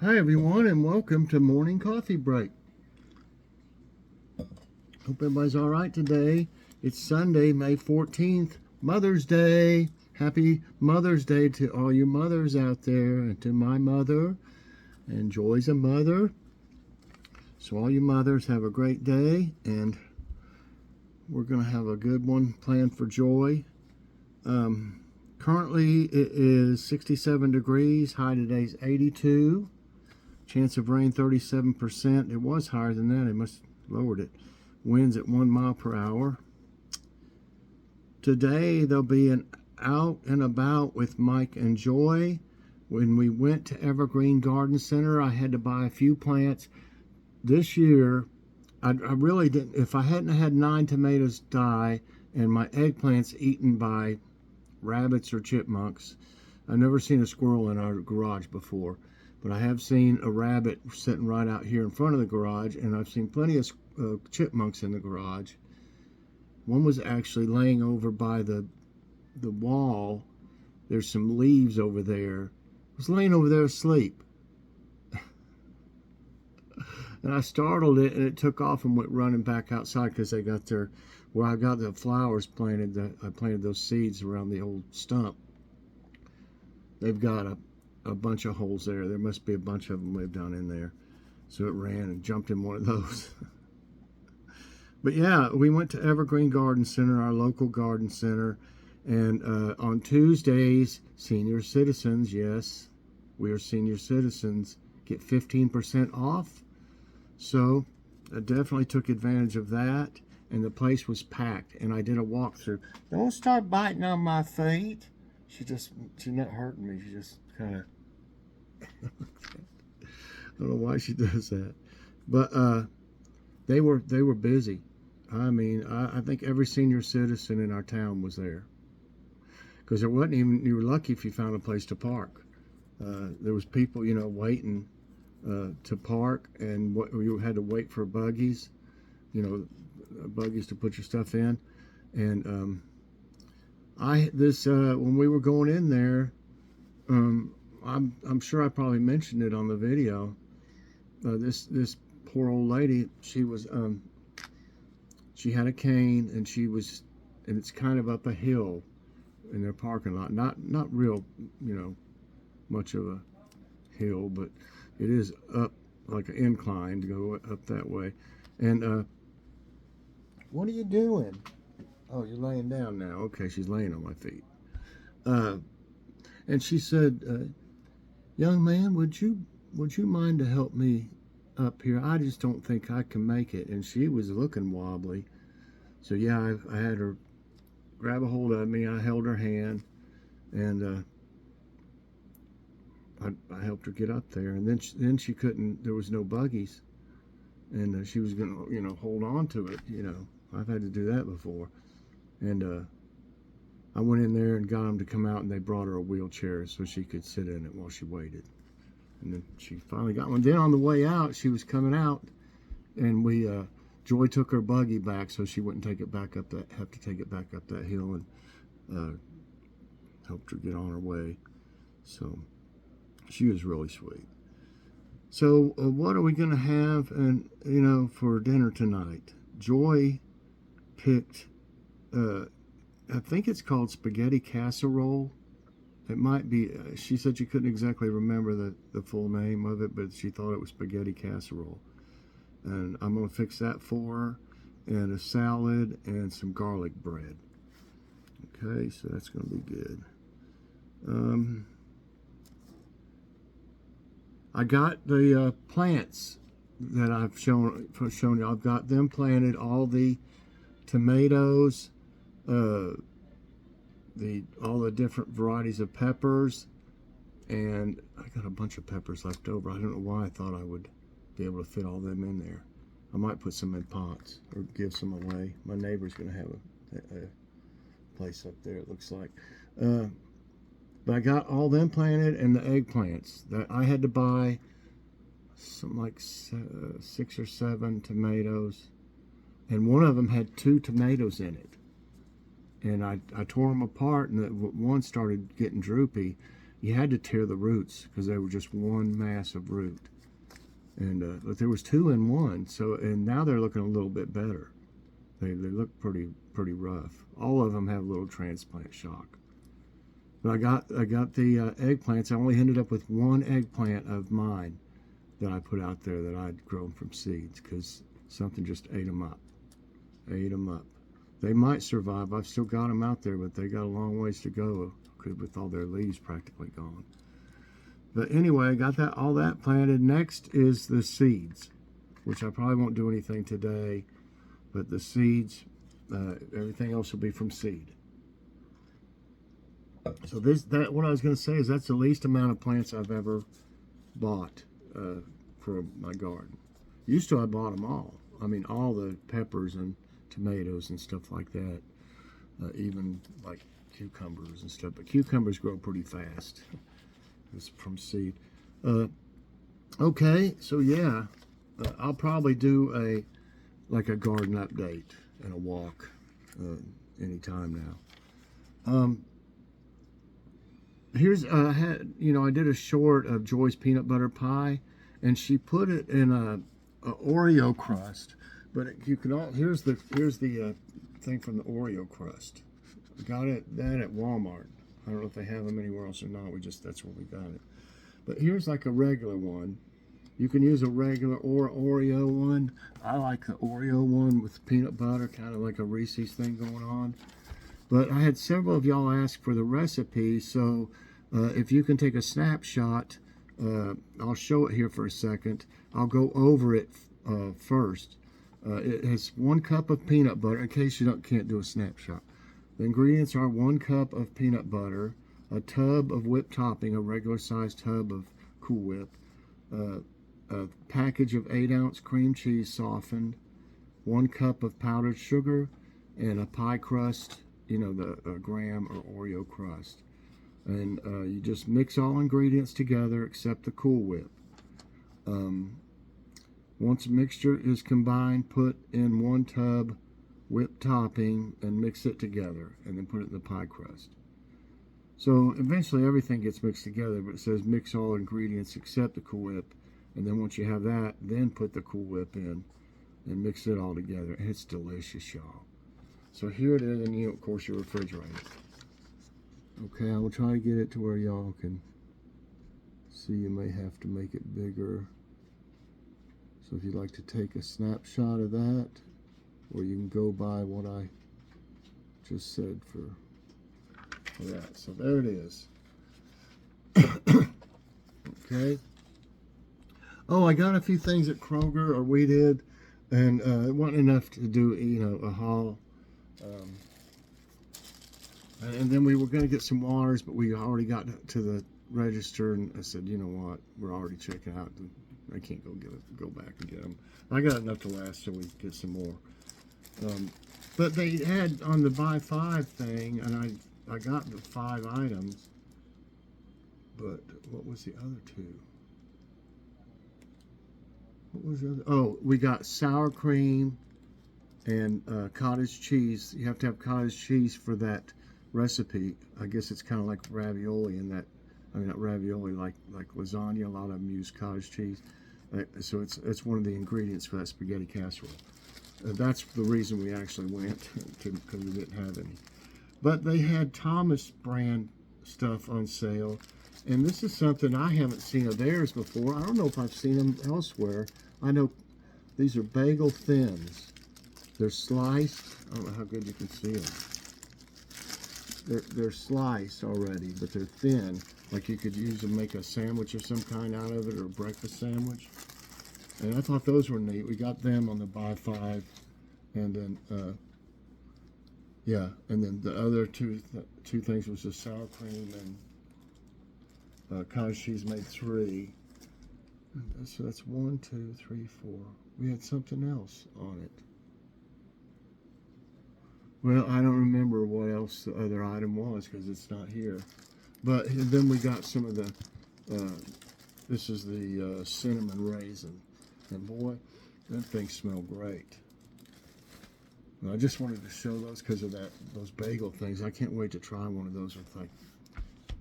Hi everyone, and welcome to Morning Coffee Break. Hope everybody's all right today. It's Sunday, May 14th, Mother's Day. Happy Mother's Day to all you mothers out there, and to my mother, and Joy's a mother. So all you mothers have a great day, and we're going to have a good one planned for Joy. Currently it is 67 degrees, high today's 82. Chance of rain 37%. It was higher than that. They must have lowered it. Winds at 1 mile per hour. Today there'll be an out and about with Mike and Joy. When we went to Evergreen Garden Center, I had to buy a few plants. This year, I really didn't. If I hadn't had 9 tomatoes die and my eggplants eaten by rabbits or chipmunks, I've never seen a squirrel in our garage before. But I have seen a rabbit sitting right out here in front of the garage, and I've seen plenty of chipmunks in the garage. One was actually laying over by the wall. There's some leaves over there. It was laying over there asleep. And I startled it, and it took off and went running back outside because they got their, where I got the flowers planted, I planted those seeds around the old stump. They've got a bunch of holes there. There must be a bunch of them live down in there. So it ran and jumped in one of those. But yeah, we went to Evergreen Garden Center, our local garden center. And on Tuesdays, senior citizens, yes, we are senior citizens, get 15% off. So I definitely took advantage of that. And the place was packed. And I did a walkthrough. Don't start biting on my feet. She's not hurting me. She just kind of, I don't know why she does that, but they were busy. I mean, I think every senior citizen in our town was there, because there wasn't even, you were lucky if you found a place to park. There was people, waiting to park, and you had to wait for buggies, buggies to put your stuff in. And when we were going in there, I'm sure I probably mentioned it on the video. This poor old lady, she was she had a cane, and and it's kind of up a hill in their parking lot. Not real, much of a hill, but it is up like an incline to go up that way. And what are you doing? Oh, you're laying down now. Okay, she's laying on my feet. And she said, young man, would you mind to help me up here? I just don't think I can make it. And she was looking wobbly. So yeah, I had her grab a hold of me. I held her hand, and I helped her get up there. And then she couldn't. There was no buggies, and she was gonna hold on to it. I've had to do that before. And I went in there and got them to come out, and they brought her a wheelchair so she could sit in it while she waited. And then she finally got one. Then on the way out, she was coming out, and Joy took her buggy back so she wouldn't have to take it back up that hill, and helped her get on her way. So she was really sweet. So what are we going to have for dinner tonight? Joy picked, I think it's called spaghetti casserole. It might be, she said she couldn't exactly remember the full name of it, but she thought it was spaghetti casserole. And I'm going to fix that for her, and a salad and some garlic bread. Okay, so that's going to be good. I got the plants that I've shown you. I've got them planted, all the tomatoes, all the different varieties of peppers, and I got a bunch of peppers left over. I don't know why I thought I would be able to fit all them in there. I might put some in pots or give some away. My neighbor's going to have a place up there, it looks like. But I got all them planted, and the eggplants. That I had to buy something like 6 or 7 tomatoes, and one of them had 2 tomatoes in it. And I tore them apart, and one started getting droopy. you had to tear the roots because they were just one massive root. And but there was 2 in 1. So, and now they're looking a little bit better. They look pretty rough. All of them have a little transplant shock. But I got the eggplants. I only ended up with 1 eggplant of mine that I put out there that I'd grown from seeds because something just ate them up. Ate them up. They might survive. I've still got them out there, but they got a long ways to go with all their leaves practically gone. But anyway, I got all that planted. Next is the seeds, which I probably won't do anything today. But the seeds, everything else will be from seed. So what I was going to say is that's the least amount of plants I've ever bought for my garden. Used to I bought them all. I mean, all the peppers and tomatoes and stuff like that. Even like cucumbers and stuff. But cucumbers grow pretty fast. It's from seed. Okay, so yeah, I'll probably do a garden update and a walk anytime now. Here's I did a short of Joy's peanut butter pie, and she put it in a Oreo crust. But here's the thing from the Oreo crust. Got that at Walmart. I don't know if they have them anywhere else or not. That's where we got it. But here's like a regular one. You can use a regular or Oreo one. I like the Oreo one with peanut butter, kind of like a Reese's thing going on. But I had several of y'all ask for the recipe, so if you can take a snapshot, I'll show it here for a second. I'll go over it first. It has 1 cup of peanut butter, in case you can't do a snapshot. The ingredients are 1 cup of peanut butter, a tub of whipped topping, a regular sized tub of Cool Whip, a package of 8-ounce cream cheese softened, 1 cup of powdered sugar, and a pie crust, the graham or Oreo crust. And you just mix all ingredients together except the Cool Whip. Once a mixture is combined, put in 1 tub whipped topping and mix it together, and then put it in the pie crust. So eventually everything gets mixed together, but it says mix all ingredients except the Cool Whip. And then once you have that, then put the Cool Whip in and mix it all together. And it's delicious, y'all. So here it is, and of course, you refrigerate it. Okay, I will try to get it to where y'all can see. You may have to make it bigger. So if you'd like to take a snapshot of that, or you can go by what I just said for that. So there it is. Okay. Oh, I got a few things at Kroger, or we did, and it wasn't enough to do, a haul. And then we were going to get some waters, but we already got to the register, and I said, you know what, we're already checking out. I can't go back and get them. I got enough to last till we get some more. But they had on the buy 5 thing, and I got the 5 items, but what was the other 2? What was the other? Oh, we got sour cream and cottage cheese. You have to have cottage cheese for that recipe. I guess it's kind of like ravioli in that. I mean, not ravioli, like lasagna. A lot of them use cottage cheese. So it's one of the ingredients for that spaghetti casserole. That's the reason we actually went, because we didn't have any. But they had Thomas brand stuff on sale. And this is something I haven't seen of theirs before. I don't know if I've seen them elsewhere. I know these are bagel thins. They're sliced. I don't know how good you can see them. They're sliced already, but they're thin. Like you could use them, make a sandwich of some kind out of it, or a breakfast sandwich. And I thought those were neat. We got them on the buy 5. And then, yeah. And then the other two things was the sour cream and cottage cheese made 3. So that's 1, 2, 3, 4. We had something else on it. Well, I don't remember what else the other item was because it's not here. But then we got some of the, this is the cinnamon raisin. And boy, that thing smelled great. And I just wanted to show those because of those bagel things. I can't wait to try one of those with like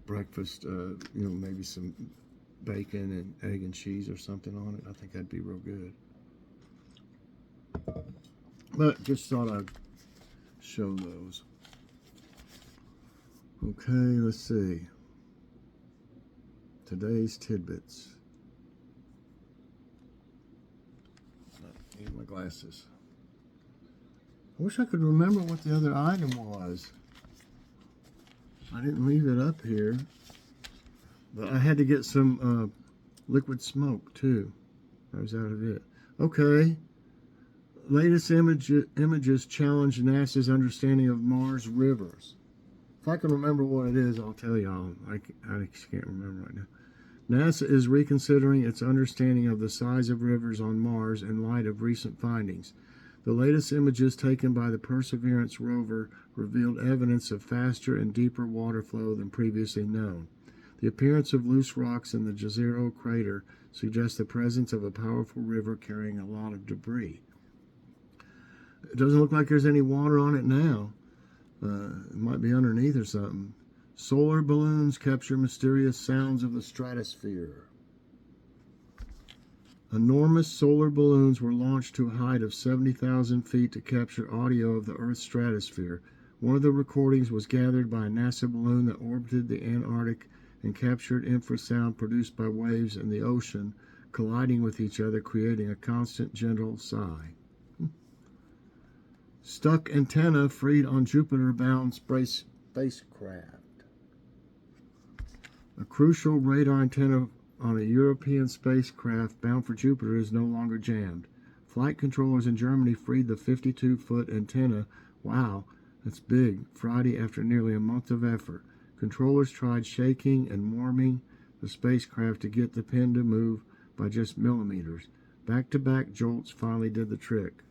breakfast, maybe some bacon and egg and cheese or something on it. I think that'd be real good. But just thought I'd show those. Okay, let's see. Today's tidbits. Need my glasses. I wish I could remember what the other item was. I didn't leave it up here. But I had to get some liquid smoke too. I was out of it. Okay. Latest images challenge NASA's understanding of Mars rivers. If I can remember what it is, I'll tell y'all. I just can't remember right now. NASA is reconsidering its understanding of the size of rivers on Mars in light of recent findings. The latest images taken by the Perseverance rover revealed evidence of faster and deeper water flow than previously known. The appearance of loose rocks in the Jezero crater suggests the presence of a powerful river carrying a lot of debris. It doesn't look like there's any water on it now. It might be underneath or something. Solar balloons capture mysterious sounds of the stratosphere. Enormous solar balloons were launched to a height of 70,000 feet to capture audio of the Earth's stratosphere. One of the recordings was gathered by a NASA balloon that orbited the Antarctic and captured infrasound produced by waves in the ocean colliding with each other, creating a constant, gentle sigh. Stuck antenna freed on Jupiter-bound spacecraft. A crucial radar antenna on a European spacecraft bound for Jupiter is no longer jammed. Flight controllers in Germany freed the 52-foot antenna. Wow, that's big. Friday after nearly a month of effort. Controllers tried shaking and warming the spacecraft to get the pin to move by just millimeters. Back-to-back jolts finally did the trick.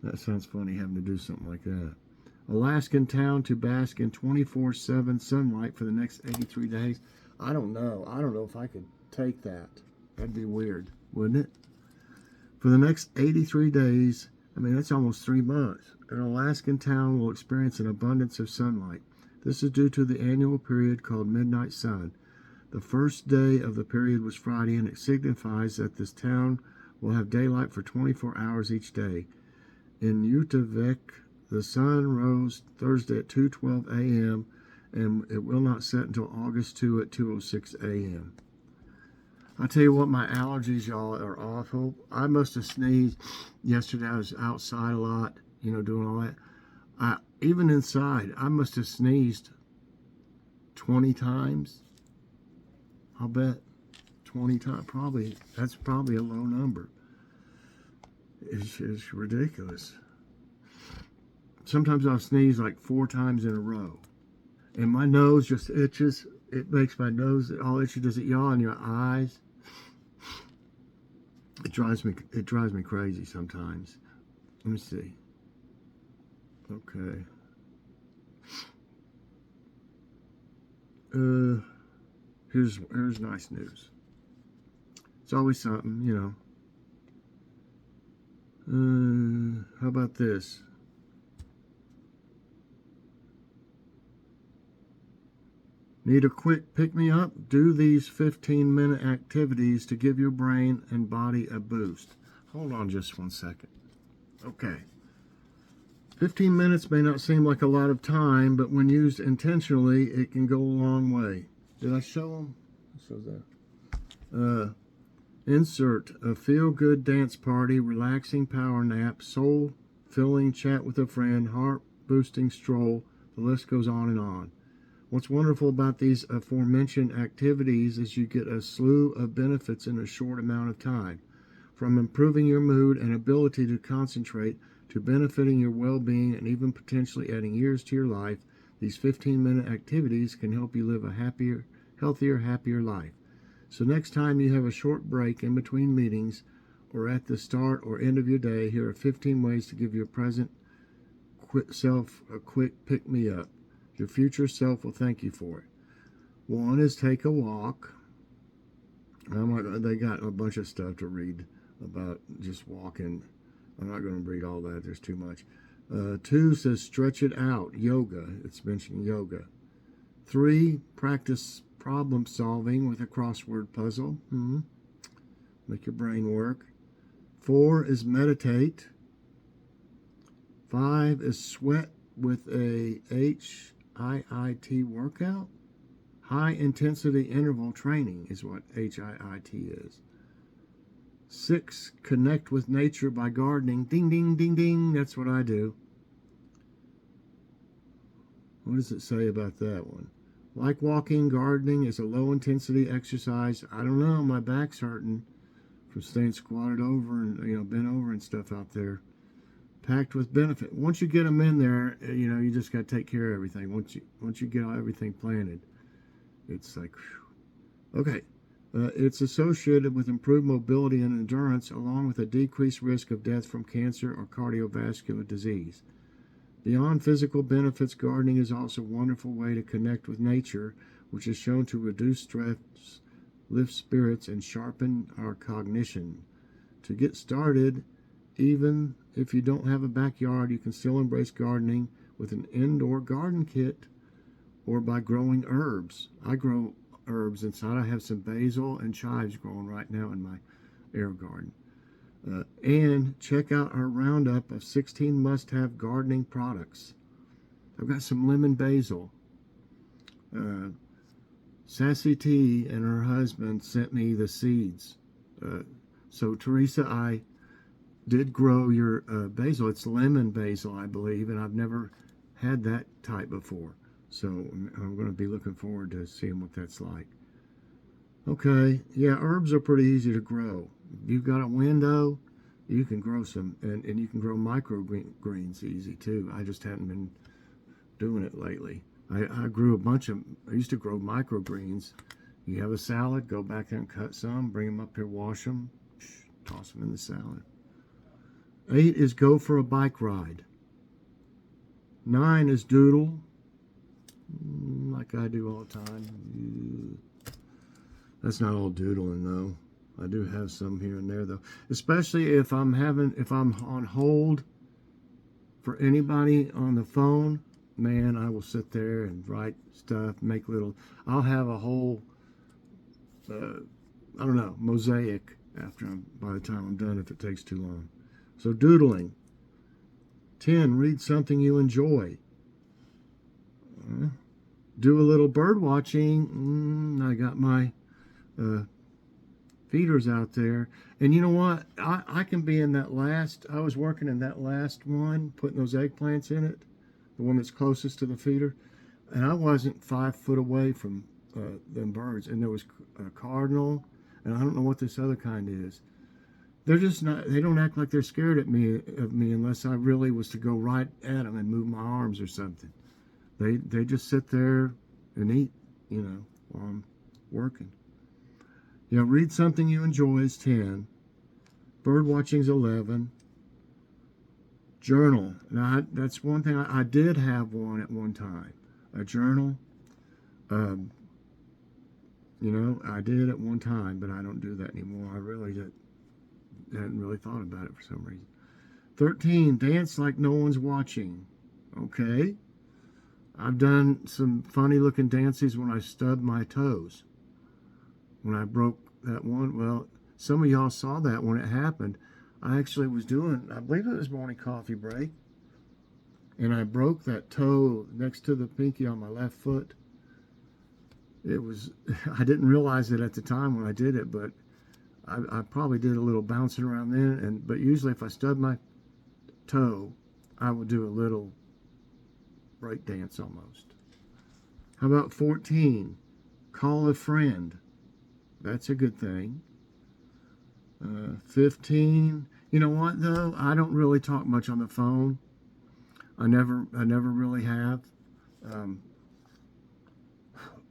That sounds funny, having to do something like that. Alaskan town to bask in 24/7 sunlight for the next 83 days. I don't know. I don't know if I could take that. That'd be weird, wouldn't it? For the next 83 days, that's almost 3 months, an Alaskan town will experience an abundance of sunlight. This is due to the annual period called midnight sun. The first day of the period was Friday, and it signifies that this town will have daylight for 24 hours each day. In Utavik, the sun rose Thursday at 2:12 a.m., and it will not set until August 2 at 2:06 a.m. I tell you what, my allergies, y'all, are awful. I must have sneezed yesterday. I was outside a lot, doing all that. Even inside, I must have sneezed 20 times. I'll bet 20 times. That's probably a low number. It's ridiculous. Sometimes I'll sneeze like 4 times in a row. And my nose just itches. It makes my nose all itchy. Does it yaw in your eyes? It drives me crazy sometimes. Let me see. Okay. Here's nice news. It's always something, How about this? Need a quick pick-me-up? Do these 15-minute activities to give your brain and body a boost. Hold on just 1 second. Okay. 15 minutes may not seem like a lot of time, but when used intentionally, it can go a long way. Did I show them? Show that. Insert a feel-good dance party, relaxing power nap, soul-filling chat with a friend, heart-boosting stroll. The list goes on and on. What's wonderful about these aforementioned activities is you get a slew of benefits in a short amount of time. From improving your mood and ability to concentrate to benefiting your well-being and even potentially adding years to your life, these 15-minute activities can help you live a happier, healthier, happier life. So next time you have a short break in between meetings or at the start or end of your day, here are 15 ways to give your present self a quick pick-me-up. Your future self will thank you for it. 1 is take a walk. They got a bunch of stuff to read about just walking. I'm not going to read all that. There's too much. 2 says stretch it out. Yoga. It's mentioning yoga. 3, practice problem solving with a crossword puzzle. Make your brain work. 4 is meditate. 5 is sweat with a HIIT workout. High intensity interval training is what HIIT is. 6, connect with nature by gardening. Ding, ding, ding, ding. That's what I do. What does it say about that one? Like walking, gardening is a low intensity exercise. I don't know, my back's hurting from staying squatted over and bent over and stuff out there. Packed with benefit. Once you get them in there, you just got to take care of everything. Once you get everything planted, it's like, whew. Okay. It's associated with improved mobility and endurance, along with a decreased risk of death from cancer or cardiovascular disease. Beyond physical benefits, gardening is also a wonderful way to connect with nature, which is shown to reduce stress, lift spirits, and sharpen our cognition. To get started, even if you don't have a backyard, you can still embrace gardening with an indoor garden kit or by growing herbs. I grow herbs inside. I have some basil and chives growing right now in my air garden. And check out our roundup of 16 must-have gardening products. I've got some lemon basil. Sassy T and her husband sent me the seeds. So Teresa, I did grow your basil. It's lemon basil, I believe, and I've never had that type before. So I'm going to be looking forward to seeing what that's like. Okay, yeah, herbs are pretty easy to grow. If you've got a window, you can grow some, and you can grow microgreens easy too. I just hadn't been doing it lately. I grew a bunch of, I used to grow microgreens. You have a salad, go back there and cut some, bring them up here, wash them, toss them in the salad. 8 is go for a bike ride. 9 is doodle, like I do all the time. That's not all doodling though. I do have some here and there though, especially if I'm on hold for anybody on the phone. Man, I will sit there and write stuff, make little. I'll have a whole, I don't know, mosaic by the time I'm done if it takes too long. So doodling. 10, read something you enjoy. Do a little bird watching. I got my feeders out there, and you know what, I can be in that last, I was working in that last one, putting those eggplants in it, the one that's closest to the feeder, and I wasn't 5 foot away from them birds, and there was a cardinal, and I don't know what this other kind is. They're just not, they don't act like they're scared of me unless I really was to go right at them and move my arms or something. They just sit there and eat, while I'm working. Read something you enjoy is 10. Bird watching is 11. Journal. Now, that's one thing. I did have one at one time. A journal. I did at one time, but I don't do that anymore. I really hadn't really thought about it for some reason. 13. Dance like no one's watching. Okay. I've done some funny looking dances when I stubbed my toes. When I broke that one, well, some of y'all saw that when it happened. I actually was doing, I believe it was morning coffee break, and I broke that toe next to the pinky on my left foot. It was, I didn't realize it at the time when I did it, but I probably did a little bouncing around then, but usually if I stubbed my toe, I would do a little break dance almost. How about 14? Call a friend. That's a good thing. 15. You know what though? I don't really talk much on the phone. I never really have.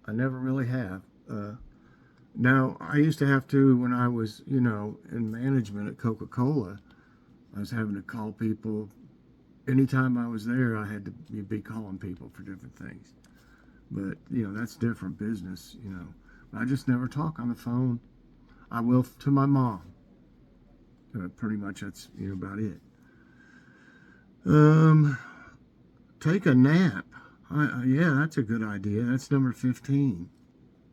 I never really have. Now I used to have to when I was, in management at Coca-Cola. I was having to call people. Anytime I was there, I had to be calling people for different things. But that's different business. I just never talk on the phone. I will to my mom. Pretty much that's about it. Take a nap. Yeah, that's a good idea. That's number 15.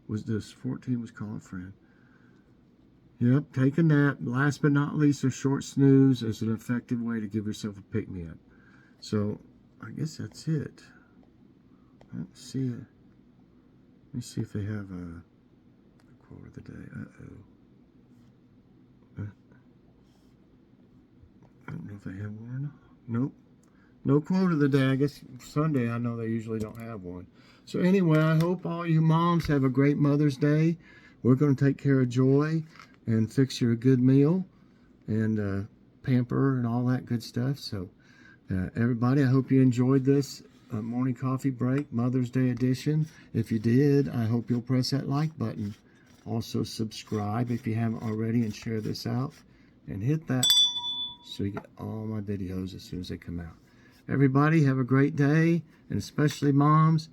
Was this 14 was call a friend. Yep, take a nap. Last but not least, a short snooze is an effective way to give yourself a pick-me-up. So, I guess that's it. I don't see it. Let me see if they have a quote of the day. I don't know if they have one or not. Nope. No quote of the day. I guess Sunday, I know they usually don't have one. So anyway, I hope all you moms have a great Mother's Day. We're going to take care of Joy and fix you a good meal and pamper and all that good stuff. So everybody, I hope you enjoyed this morning coffee break, Mother's Day edition. If you did, I hope you'll press that like button. Also subscribe if you haven't already and share this out. And hit that so you get all my videos as soon as they come out. Everybody, have a great day, and especially moms,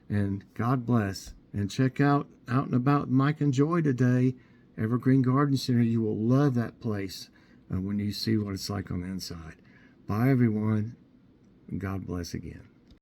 and God bless. And check out and About Mike and Joy today, Evergreen Garden Center. You will love that place when you see what it's like on the inside. Bye, everyone, and God bless again.